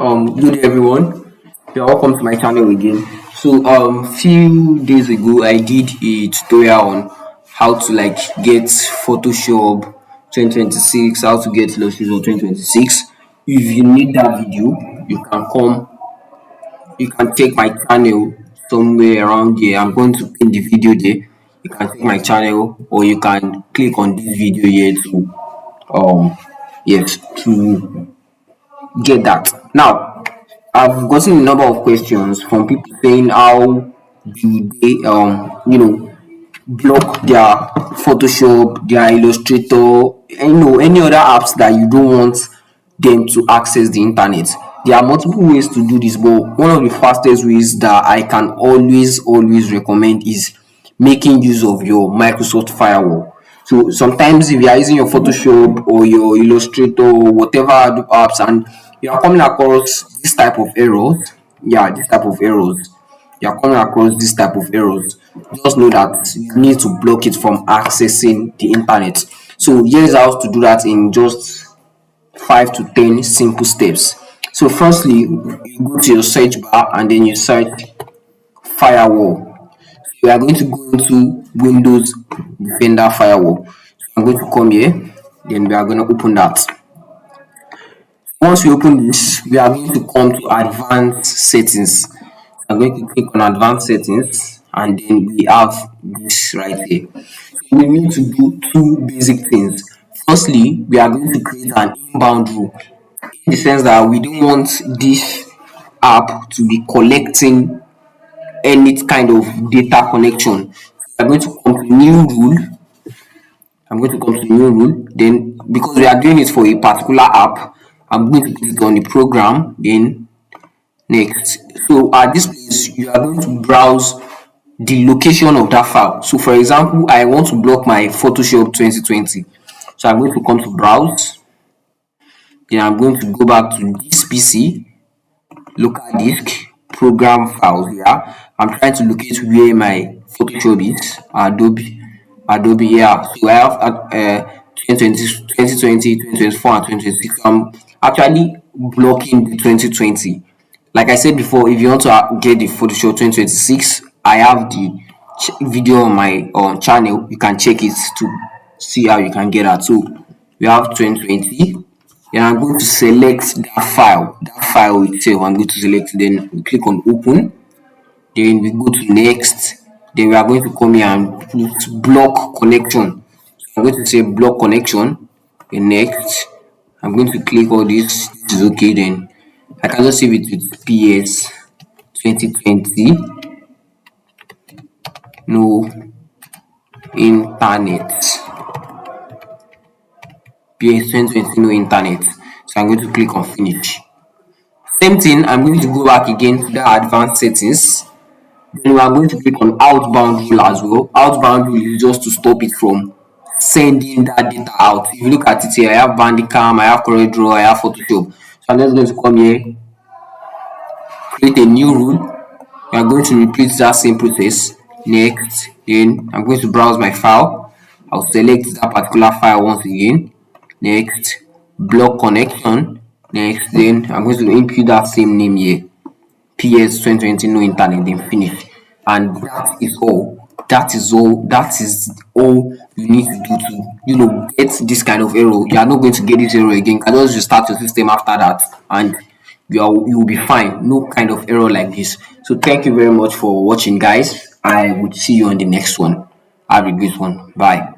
Good day everyone. You're welcome to my channel again. So, few days ago, I did a tutorial on how to get Photoshop 2026, how to get Illustrator 2026. If you need that video, you can check my channel somewhere around here. I'm going to pin the video there. You can check my channel, or you can click on this video here to um yes to get that. Now, I've gotten a number of questions from people saying how do they block their Photoshop, their Illustrator, any other apps that you don't want them to access the internet. There are multiple ways to do this, but one of the fastest ways that I can always recommend is making use of your Microsoft firewall. So sometimes if you are using your Photoshop or your Illustrator or whatever other apps and you are coming across this type of errors, yeah, this type of errors, you are coming across this type of errors, just know that you need to block it from accessing the internet. So here's how to do that in just 5 to 10 simple steps. So firstly, you go to your search bar and then you search firewall. We are going to go into Windows Defender Firewall. So I'm going to come here, then we are going to open that. Once we open this, we are going to come to advanced settings. I'm going to click on advanced settings and then we have this right here. We need to do two basic things. Firstly, we are going to create an inbound rule in the sense that we don't want this app to be collecting any kind of data connection. I'm going to come to new rule. I'm going to come to new rule. Then, because we are doing it for a particular app, I'm going to click on the program. Then next. So at this place, you are going to browse the location of that file. So for example, I want to block my Photoshop 2020. So I'm going to come to browse. Then I'm going to go back to this PC, local disk, program files here. I'm trying to locate where my Photoshop is. Adobe, yeah. So I have 2020, 2024, and 2026. I'm actually blocking the 2020. Like I said before, if you want to get the Photoshop 2026, I have the video on my channel. You can check it to see how you can get that. So we have 2020. Then I'm going to select that file itself. I'm going to select, then we click on open, then we go to next, then we are going to come here and put block connection. So I'm going to say block connection, then next, I'm going to click all this is okay, then I can just save it with PS 2020 no internet. PS 2020 no internet. So I'm going to click on finish. Same thing, I'm going to go back again to the advanced settings. Then we are going to click on outbound rule as well. Outbound rule is just to stop it from sending that data out. If you look at it here, I have Bandicam, I have CorelDRAW, I have Photoshop. So I'm just going to come here, create a new rule. We are going to repeat that same process. Next, then I'm going to browse my file. I'll select that particular file once again. Next, block connection. Next, then I'm going to input that same name here. PS 2020 no internet, then finish. And that is all. That is all you need to do to get this kind of error. You are not going to get this error again. You can just restart your system after that and you will be fine. No kind of error like this. So thank you very much for watching, guys. I would see you on the next one. Have a good one. Bye.